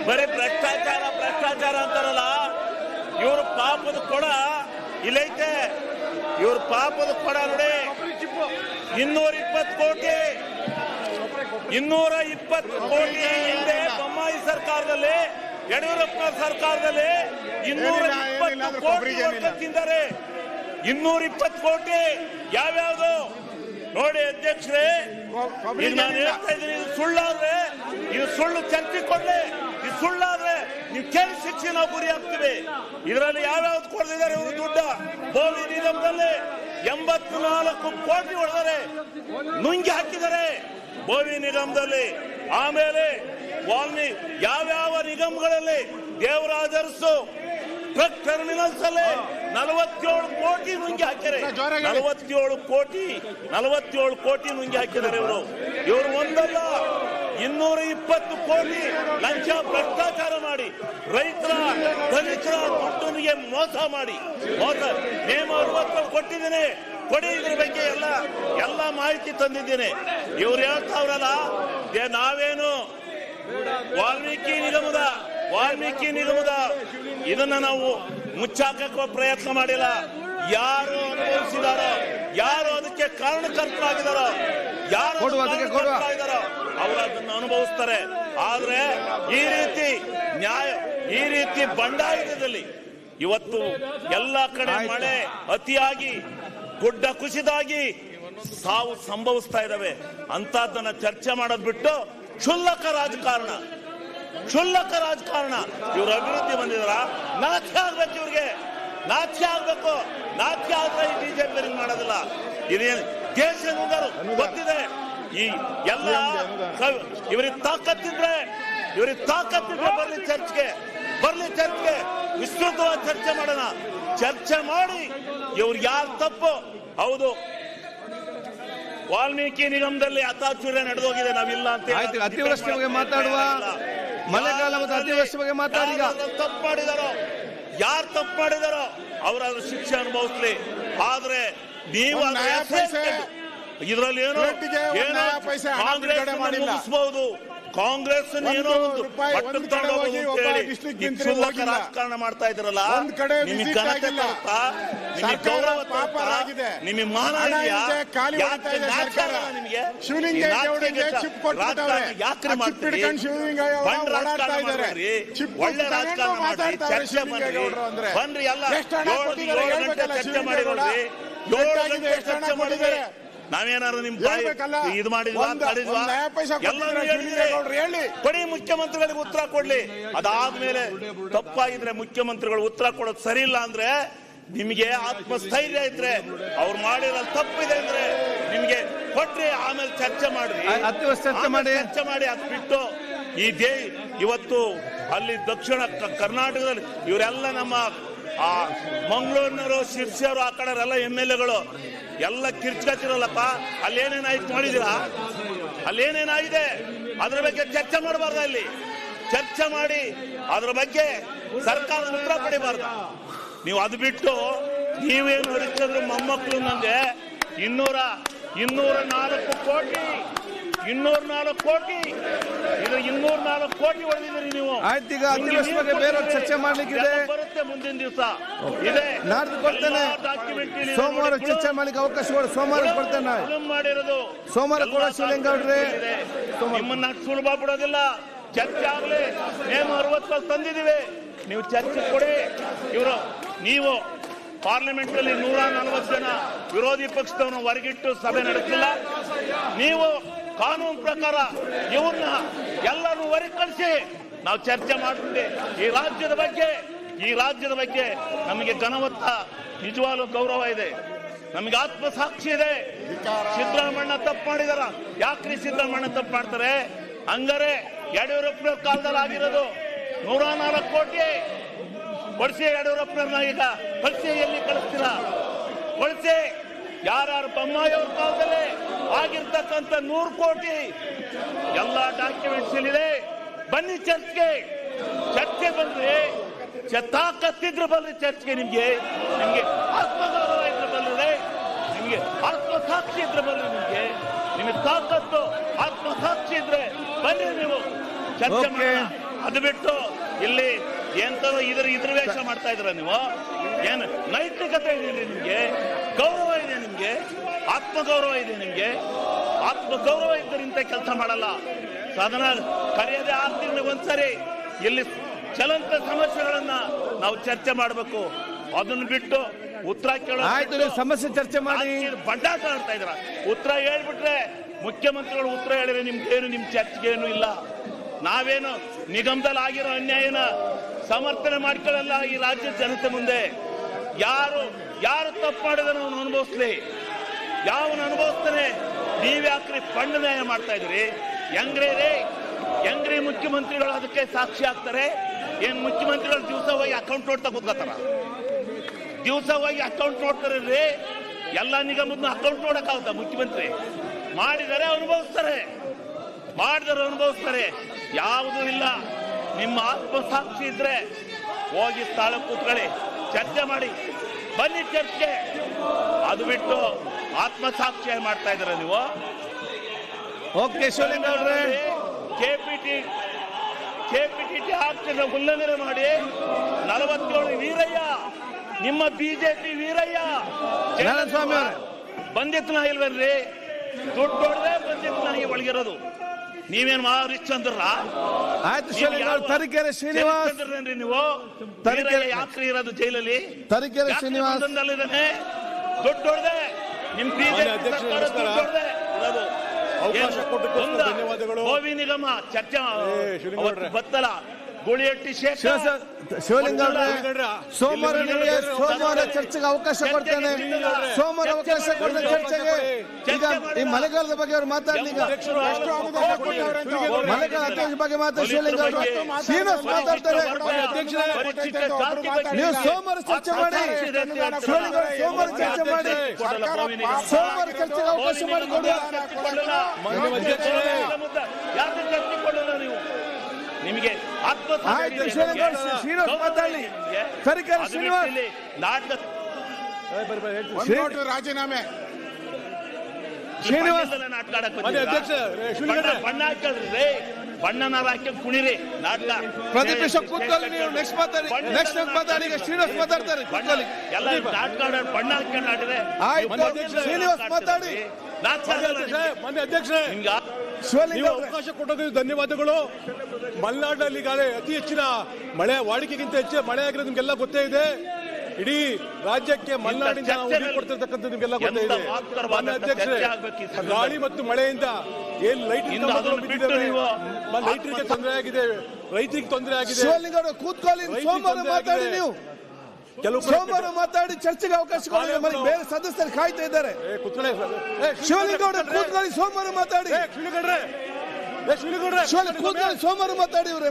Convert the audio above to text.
ಬರೀ ಭ್ರಷ್ಟಾಚಾರ ಅಂತಾರಲ್ಲ, ಇವ್ರ ಪಾಪದ ಕೊಡ ಇಲ್ಲೈತೆ. ಇವ್ರ ಪಾಪದ ಕೊಡ ನೋಡಿ, 220 ಕೋಟಿ 220 ಕೋಟಿ ಹಿಂದೆ ಬೊಮ್ಮಾಯಿ ಸರ್ಕಾರದಲ್ಲಿ, ಯಡಿಯೂರಪ್ಪ ಸರ್ಕಾರದಲ್ಲಿ 220 ಕೋಟಿ ತಿಂದರೆ. 220 ಕೋಟಿ ಯಾವ್ಯಾವುದು ನೋಡಿ ಅಧ್ಯಕ್ಷರೇ. ಈಗ ನಾನು ಹೇಳ್ತಾ ಇದ್ದೀನಿ, ಇದು ಸುಳ್ಳಾದ್ರೆ, ಇದು ಸುಳ್ಳು ಚರ್ಚೆ ಕೊಡ್ಲಿ. ಇದು ಸುಳ್ಳಾದ್ರೆ ನೀವು ಕೇಳಿ ಶಿಕ್ಷೆ ನಾವು ಗುರಿ ಹಾಕ್ತೀವಿ. ಇದರಲ್ಲಿ ಯಾವ್ಯಾವ್ದು ಕೊಡ್ತಿದ್ದಾರೆ ಇವರು ದುಡ್ಡ. ಬೋವಿ ನಿಗಮದಲ್ಲಿ 84 ಕೋಟಿ ಹೊಡೆದರೆ, ನುಂಗಿ ಹಾಕಿದ್ದಾರೆ ಬೋವಿ ನಿಗಮದಲ್ಲಿ. ಆಮೇಲೆ ಯಾವ್ಯಾವ ನಿಗಮಗಳಲ್ಲಿ ದೇವರಾಜ ಅರಸು ಟ್ರಕ್ ಟರ್ಮಿನಲ್ಸ್ ಅಲ್ಲಿ 47 ಕೋಟಿ ನುಂಗಿ ಹಾಕಿದ್ದಾರೆ. 47 ಕೋಟಿ ನುಂಗಿ ಹಾಕಿದ್ದಾರೆ ಇವರು ಒಂದಲ್ಲ 220 ಕೋಟಿ ಲಂಚ ಭ್ರಷ್ಟಾಚಾರ ಮಾಡಿ ರೈತರ ದಲಿತರ ದುಡ್ಡಿಗೆ ಮೋಸ ಮಾಡಿ ನೇಮ 60 ಕೊಟ್ಟಿದ್ದೇನೆ, ಕೊಡಿ ಇದ್ರ ಬಗ್ಗೆ ಎಲ್ಲ ಮಾಹಿತಿ ತಂದಿದ್ದೇನೆ. ಇವ್ರು ಹೇಳ್ತಾವ್ರಲ್ಲ, ನಾವೇನು ವಾಲ್ಮೀಕಿ ನಿಗಮದ ಇದನ್ನ ನಾವು ಮುಚ್ಚಾಕುವ ಪ್ರಯತ್ನ ಮಾಡಿಲ್ಲ. ಯಾರು ಅನುಭವಿಸಿದಾರೋ, ಯಾರು ಅದಕ್ಕೆ ಕಾರಣಕರ್ತರಾಗಿದ್ದಾರೋ, ಅವರು ಅದನ್ನು ಅನುಭವಿಸ್ತಾರೆ. ಆದ್ರೆ ಈ ರೀತಿ ಬಂಡಾಯದಲ್ಲಿ ಇವತ್ತು ಎಲ್ಲ ಕಡೆ ಮಳೆ ಅತಿಯಾಗಿ ಗುಡ್ಡ ಕುಸಿದಾಗಿ ಸಾವು ಸಂಭವಿಸ್ತಾ ಇದ್ದಾವೆ. ಅಂತದನ್ನ ಚರ್ಚೆ ಮಾಡೋದ್ ಬಿಟ್ಟು ಕ್ಷುಲ್ಲಕ ರಾಜಕಾರಣ ಇವ್ರ ಅಭಿವೃದ್ಧಿ ಬಂದಿದಾರ. ನಾಚಿಕೆ ಆಗ್ಬೇಕು ಇವ್ರಿಗೆ, ನಾಚಿಕೆ ಆಗ್ಬೇಕು. ನಾಚಿಕೆ ಆದ್ರೆ ಈ ಬಿಜೆಪಿ ಮಾಡೋದಿಲ್ಲ. ಇದೇನು ದೇಶ ಗೊತ್ತಿದೆ. ಈ ಎಲ್ಲ ಇವರಿಗೆ ತಾಕತ್ತಿದ್ರೆ ಬರ್ಲಿ ಚರ್ಚೆಗೆ ವಿಸ್ತೃತವಾಗಿ ಚರ್ಚೆ ಮಾಡೋಣ. ಚರ್ಚೆ ಮಾಡಿ ಇವ್ರಿಗೆ ಯಾರು ತಪ್ಪು. ಹೌದು, ವಾಲ್ಮೀಕಿ ನಿಗಮದಲ್ಲಿ ಅತಾಚುರ್ಯ ನಡೆದೋಗಿದೆ, ನಾವಿಲ್ಲ ಅಂತ. ಅತಿವೃಷ್ಟಿ ಬಗ್ಗೆ ಮಾತಾಡುವ, ಮಳೆಗಾಲ ಮತ್ತು ಅತಿವೃಷ್ಟಿ ಬಗ್ಗೆ ಮಾತಾಡಿ. ಯಾರು ತಪ್ಪು ಮಾಡಿದಾರೋ ಅವರಾದ್ರೂ ಶಿಕ್ಷೆ ಅನುಭವಿಸ್ಲಿ. ಆದ್ರೆ ನೀವು ಇದರಲ್ಲಿ ಏನೋ ಮುಗಿಸಬಹುದು. ಕಾಂಗ್ರೆಸ್ ಏನೋ ರಾಜಕಾರಣ ಮಾಡ್ತಾ ಇದ್ರಲ್ಲ, ನಿಮಗೆ ಘನತೆ ಬರುತ್ತಾ, ನಿಮಗೆ ಗೌರವ ಬರುತ್ತಾ, ನಿಮಗೆ ಮಾನ ಇದೆಯಾ? ನಿಮಗೆ ಯಾಕ್ರೆ ಮಾಡ್ತೀರಿ? ಒಳ್ಳೆ ರಾಜಕಾರಣ ಮಾಡಿ, ಚರ್ಚೆ ಮಾಡಿ ಬನ್ರಿ. ಎಲ್ಲ 7 ಗಂಟೆ ಚರ್ಚೆ ಮಾಡಿರೋದ್ರಿ, 7 ಗಂಟೆ ಚರ್ಚೆ ಮಾಡಿದರೆ ನಾವೇನಾದ್ರು ನಿಮ್ ಇದು ಮಾಡಿದ್ವಾ? ಕೊಡಿ, ಮುಖ್ಯಮಂತ್ರಿಗಳಿಗೆ ಉತ್ತರ ಕೊಡ್ಲಿ. ಅದಾದ್ಮೇಲೆ ತಪ್ಪಾಗಿದ್ರೆ ಮುಖ್ಯಮಂತ್ರಿಗಳು ಉತ್ತರ ಕೊಡೋದು ಸರಿ ಇಲ್ಲ ಅಂದ್ರೆ, ನಿಮ್ಗೆ ಆತ್ಮಸ್ಥೈರ್ಯ ಇದ್ರೆ, ಅವ್ರು ಮಾಡಿರೋ ತಪ್ಪಿದೆ ಅಂದ್ರೆ ನಿಮ್ಗೆ ಕೊಟ್ರಿ, ಆಮೇಲೆ ಚರ್ಚೆ ಮಾಡ್ರಿ. ಚರ್ಚೆ ಮಾಡಿ ಅದ್ ಬಿಟ್ಟು ಇವತ್ತು ಅಲ್ಲಿ ದಕ್ಷಿಣ ಕರ್ನಾಟಕದಲ್ಲಿ ಇವರೆಲ್ಲ ನಮ್ಮ ಮಂಗಳೂರಿನವರು, ಶಿರ್ಸಿಯವರು, ಆ ಕಡೆ ಎಲ್ಲ MLAಗಳು ಎಲ್ಲ ಕಿರ್ಚ್ಕತ್ತಿರಲ್ಲಪ್ಪ. ಅಲ್ಲೇನೇನಾಯ್ತು ನೋಡಿದಿರಾ? ಅಲ್ಲೇನೇನಾಗಿದೆ ಅದ್ರ ಬಗ್ಗೆ ಚರ್ಚೆ ಮಾಡಬಾರ್ದ? ಅಲ್ಲಿ ಚರ್ಚೆ ಮಾಡಿ ಅದ್ರ ಬಗ್ಗೆ ಸರ್ಕಾರದ ಉತ್ತರ ಪಡಿಬಾರ್ದ? ನೀವು ಅದು ಬಿಟ್ಟು ನೀವೇನು ಹರಿಸಿದ್ರು ಮೊಮ್ಮಕ್ಕಳು ನಂಗೆ 204 ಕೋಟಿ ಇದು 204 ಕೋಟಿ ಹೊಡೆದಿದ್ದೀರಿ ನೀವು. ಆಯ್ತು, ಈಗ ಅತಿವೃಷ್ಟಿ ಬಗ್ಗೆ ಬೇರೆ ಚರ್ಚೆ ಮಾಡ್ಲಿಕ್ಕಿದೆ, ಬರುತ್ತೆ ಮುಂದಿನ ದಿವಸ ಇದೆ. ನಾಡ್ದು ಕೊಡ್ತೇನೆ, ಸೋಮವಾರ ಚರ್ಚೆ ಮಾಡ್ಲಿಕ್ಕೆ ಅವಕಾಶ ಕೊಡಿ. ಸೋಮವಾರ ಕೊಡ್ತೇನೆ, ಸೋಮವಾರ ಕೊಡ ಶಿವಲಿಂಗೌಡ್ರೆ. ನಿಮ್ಮನ್ನ ಸುಲಭ ಬಿಡೋದಿಲ್ಲ. ಚರ್ಚೆ ಆಗ್ಲಿ. ನೇಮ 60 ತಂದಿದ್ದೀವಿ, ನೀವು ಚರ್ಚೆ ಕೊಡಿ. ನೀವು ಪಾರ್ಲಿಮೆಂಟ್ ಅಲ್ಲಿ 140 ಜನ ವಿರೋಧಿ ಪಕ್ಷದವನು ಹೊರಗಿಟ್ಟು ಸಭೆ ನಡೆಸಿಲ್ಲ. ನೀವು ಕಾನೂನು ಪ್ರಕಾರ ಇವ್ರನ್ನ ಎಲ್ಲರೂ ಹೊರಗೆ ಕಳಿಸಿ ನಾವು ಚರ್ಚೆ ಮಾಡ್ತೀವಿ. ಈ ರಾಜ್ಯದ ಬಗ್ಗೆ ನಮಗೆ ಘನವತ್ತ ನಿಜವಾಗ್ಲೂ ಗೌರವ ಇದೆ, ನಮಗೆ ಆತ್ಮಸಾಕ್ಷಿ ಇದೆ. ಸಿದ್ದರಾಮಣ್ಣ ತಪ್ಪು ಮಾಡಿದಾರ. ಯಾಕ್ರಿ ಸಿದ್ದರಾಮಣ್ಣ ತಪ್ಪು ಮಾಡ್ತಾರೆ? ಹಂಗಾರೆ ಯಡಿಯೂರಪ್ಪನವ್ರ ಕಾಲದಲ್ಲಿ ಆಗಿರೋದು 104 ಕೋಟಿ ಕೊಡಿಸಿ. ಯಡಿಯೂರಪ್ಪನವ್ರನ್ನ ಈಗ ಕಳಿಸಿ, ಎಲ್ಲಿ ಕಳಿಸ್ತೀರಾ? ಕೊಡಿಸಿ. ಯಾರ್ಯಾರು ಬೊಮ್ಮಾಯಿಯವ್ರ ಕಾಲದಲ್ಲಿ ಆಗಿರ್ತಕ್ಕಂಥ 100 ಕೋಟಿ ಎಲ್ಲ ಡಾಕ್ಯುಮೆಂಟ್ಸ್ ಇದೆ. ಬನ್ನಿ ಚರ್ಚೆ ಬಂದ್ರೆ ತಾಕತ್ತಿದ್ರೆ ಬಲ್ರಿ ಚರ್ಚೆಗೆ. ನಿಮ್ಗೆ ಆತ್ಮಗೌರವ ಇದ್ರೆ ಬಲ್ರಿ, ನಿಮ್ಗೆ ಆತ್ಮಸಾಕ್ಷಿ ಇದ್ರೆ ಬಲ್ರಿ. ನಿಮಗೆ ತಾಕತ್ತು ಆತ್ಮಸಾಕ್ಷಿ ಇದ್ರೆ ಬನ್ನಿ, ನೀವು ಚರ್ಚೆ ಮಾಡಿ. ಅದು ಬಿಟ್ಟು ಇಲ್ಲಿ ಎಂತದೋ ಇದ್ರ ವೇಷ ಮಾಡ್ತಾ ಇದ್ರ ನೀವು. ಏನು ನೈತಿಕತೆ ಇದೆ ನಿಮ್ಗೆ? ಗೌರವ ಇದೆ ನಿಮ್ಗೆ? ಆತ್ಮಗೌರವ ಇದೆ ನಿಮ್ಗೆ? ಆತ್ಮಗೌರವ ಇದ್ದರೆ ಇಂಥ ಕೆಲಸ ಮಾಡಲ್ಲ. ಸದನ ಕರೆಯದೆ 6 ತಿಂಗಳಿಗೆ ಒಂದ್ಸರಿ ಇಲ್ಲಿ ಚಲಂತ ಸಮಸ್ಯೆಗಳನ್ನ ನಾವು ಚರ್ಚೆ ಮಾಡಬೇಕು. ಅದನ್ನ ಬಿಟ್ಟು ಉತ್ತರ ಕೇಳೋ ಸಮಸ್ಯೆ ಚರ್ಚೆ ಮಾಡಿ ಬಂಡಾಟ ಆಡ್ತಾ ಇದ್ರ. ಉತ್ತರ ಹೇಳ್ಬಿಟ್ರೆ ಮುಖ್ಯಮಂತ್ರಿಗಳು ಉತ್ತರ ಹೇಳಿದ್ರೆ ನಿಮ್ಗೇನು, ನಿಮ್ ಚರ್ಚೆಗೆ ಏನು ಇಲ್ಲ. ನಾವೇನು ನಿಗಮದಲ್ಲಿ ಆಗಿರೋ ಅನ್ಯಾಯನ ಸಮರ್ಥನೆ ಮಾಡ್ಕೊಳ್ಳಲ್ಲ ಈ ರಾಜ್ಯದ ಜನತೆ ಮುಂದೆ. ಯಾರು ತಪ್ಪು ಮಾಡಿದ್ರೆ ಅವನು ಅನುಭವಿಸ್ಲಿ, ಯಾವನು ಅನುಭವಿಸ್ತಾನೆ. ನೀವ್ಯಾಕ್ರಿ ಫಂಡ್ ನ್ಯಾಯ ಮಾಡ್ತಾ ಇದ್ರಿ? ಹೆಂಗ್ರಿ ಮುಖ್ಯಮಂತ್ರಿಗಳು ಅದಕ್ಕೆ ಸಾಕ್ಷಿ ಆಗ್ತಾರೆ? ಏನ್ ಮುಖ್ಯಮಂತ್ರಿಗಳು ದಿವಸ ಹೋಗಿ ಅಕೌಂಟ್ ನೋಡ್ತಾ ಕೂತ್ಕೋತಾರ? ದಿವಸ ಹೋಗಿ ಅಕೌಂಟ್ ನೋಡ್ತಾರ್ರಿ? ಎಲ್ಲ ನಿಗಮದ ಅಕೌಂಟ್ ನೋಡಕ್ಕಾಗುತ್ತಾ? ಮುಖ್ಯಮಂತ್ರಿ ಮಾಡಿದರೆ ಅನುಭವಿಸ್ತಾರೆ, ಮಾಡಿದರೆ ಅನುಭವಿಸ್ತಾರೆ. ಯಾವುದೂ ಇಲ್ಲ. ನಿಮ್ಮ ಆತ್ಮಸಾಕ್ಷಿ ಇದ್ರೆ ಹೋಗಿ ಸ್ಥಳ ಕೂತ್ಕೊಳ್ಳಿ, ಚರ್ಚೆ ಮಾಡಿ, ಬನ್ನಿ ಚರ್ಚೆ. ಅದು ಬಿಟ್ಟು ಆತ್ಮಸಾಕ್ಷಿ ಮಾಡ್ತಾ ಇದ್ದೀರ ನೀವು. ಓಕೆ ಶಿವಲಿಂಗ ಅವರೇ, ಕೆಪಿಟಿಟಿ ಆಕ್ಟ್ ಉಲ್ಲಂಘನೆ ಮಾಡಿ 47 ವೀರಯ್ಯ, ನಿಮ್ಮ ಬಿಜೆಪಿ ವೀರಯ್ಯ ನಾರಾಯಣಸ್ವಾಮಿ ಅವರೇ ಬಂದಿತ್ತು ನಾ ಇಲ್ವೇನ್ರಿ? ದುಡ್ಡು ಹೊಡೆದೇ ಬಂದಿತ್ತು ನನಗೆ ಒಳಗಿರೋದು. ನೀವೇನು ರಿಚ್ ಅಂದ್ರ? ಆಯ್ತು ಶಿವಲಿಂಗ ಅವರು. ತರೀಕೆರೆ ಶ್ರೀನಿವಾಸ್ ನೀವು ಯಾಕ್ರಿ ಇರೋದು ಜೈಲಲ್ಲಿ? ತರೀಕೆರೆ ಶ್ರೀನಿವಾಸ್ ಇದ್ದಾನೆ. ದುಡ್ಡು ಹೊಡೆದೆ ನಿಮ್ ಬಿಜೆಪಿ ಸರ್ಕಾರ ದುಡ್ಡು ಹೊಡೆದೆ ಇರೋದು. ಧನ್ಯವಾದಗಳು. ಗೋವಿ ನಿಗಮ ಚರ್ಚೆ ಬತ್ತಲ ಗುಳಿಯಟ್ಟಿ ಶಿವಲಿಂಗ ಅವರೇ, ಸೋಮವಾರ ಚರ್ಚೆಗೆ ಅವಕಾಶ ಕೊಡ್ತೇನೆ. ಸೋಮವಾರ ಅವಕಾಶ ಕೊಡ್ತೇನೆ ಚರ್ಚೆಗೆ. ಈಗ ಈ ಮಳೆಗಾಲದ ಬಗ್ಗೆ ಅವ್ರು ಮಾತಾಡ್ಲಿ. ಈಗ ಮಳೆಗಾಲ ಅಧ್ಯಕ್ಷ ಬಗ್ಗೆ ಮಾತಾಡಿ ಶಿವಲಿಂಗ ಅವರು. ಶ್ರೀನಿವಾಸ್ ಮಾತಾಡ್ತಾರೆ. ನೀವು ಸೋಮವಾರ ಚರ್ಚೆ ಮಾಡಿ. ಶಿವಲಿಂಗ ಅವರು ಸೋಮವಾರ ಚರ್ಚೆ ಮಾಡಿ. ಸೋಮವಾರ ಚರ್ಚೆಗೆ ಅವಕಾಶ ಮಾಡಿಕೊಡಿ. ಚರ್ಚೆ ಕೊಡಲ್ಲ ನೀವು. ನಿಮಗೆ ಶ್ರೀನಿವಾಸ್ ಮಾತಾಡಲಿ. ತರೀಕೆರೆ ಶ್ರೀನಿವಾಸ್ ರಾಜೀನಾಮೆ ಶ್ರೀನಿವಾಸ್ ಬಣ್ಣ ಹಾಕಲ್ರಿ, ಬಣ್ಣನ ಹಾಕಿ ಕುಣಿರಿ ನಾಟಕ. ಪ್ರದೀಪ್ ಕೂತ್ಕೊಳ್ಳಿ. ನೀವು ನೆಕ್ಸ್ಟ್ ಮಾತಾಡಿ. ಈಗ ಶ್ರೀನಿವಾಸ್ ಮಾತಾಡ್ತಾರೆ. ಕೂತ್ಕೊಳ್ಳಿ. ಎಲ್ಲ ನಾಟಕ ಬಣ್ಣ ಹಾಕೊಂಡು ಆಡಿದ್ರೆ ಆಯ್ತು. ಶ್ರೀನಿವಾಸ್ ಮಾತಾಡಿ. ಮಾನ್ಯ ಅಧ್ಯಕ್ಷರೇ, ನೀವು ಅವಕಾಶ ಕೊಟ್ಟೋದಕ್ಕೆ ಧನ್ಯವಾದಗಳು. ಮಲೆನಾಡಿನಲ್ಲಿ ಈಗಾಗಲೇ ಅತಿ ಹೆಚ್ಚಿನ ಮಳೆ, ವಾಡಿಕೆಗಿಂತ ಹೆಚ್ಚು ಮಳೆ ಆಗಿರೋದು ನಿಮ್ಗೆಲ್ಲ ಗೊತ್ತೇ ಇದೆ. ಇಡೀ ರಾಜ್ಯಕ್ಕೆ ಮಲೆನಾಡಿನಿಂದ ನಾವು ನೀರು ಕೊಡ್ತಿರ್ತಕ್ಕಂಥ ನಿಮ್ಗೆಲ್ಲ ಗೊತ್ತೇ ಇದೆ. ಮಾನ್ಯ ಅಧ್ಯಕ್ಷರೇ, ಗಾಳಿ ಮತ್ತು ಮಳೆಯಿಂದ ಏನ್ ಲೈಟಿಂಗ್ ಲೈಟ್ರಿಗೆ ತೊಂದರೆ ಆಗಿದೆ, ರೈತರಿಗೆ ತೊಂದರೆ ಆಗಿದೆ. ಶಿವಲಿಂಗ ಅವರು ಕೂತ್ಕೊಳ್ಳಿ. ಸೋಮವಾರ ಮಾತಾಡಿ. ನೀವು ಸೋಮವಾರ ಮಾತಾಡಿ. ಚರ್ಚೆಗೆ ಅವಕಾಶ ಕೊಡಿ. ಬೇರೆ ಸದಸ್ಯರು ಕಾಯ್ತಾ ಇದ್ದಾರೆ. ಶಿವಲಿಂಗ ಅವರು ಕೂತ್ಕೊಳ್ಳಿ. ಸೋಮವಾರ ಮಾತಾಡಿ. ಶಿವಲಿಂಗೌಡ್ರೆ, ಕೂತ್ಕೊಳ್ಳಿ. ಸೋಮವಾರ ಮಾತಾಡಿ. ಇವ್ರೆ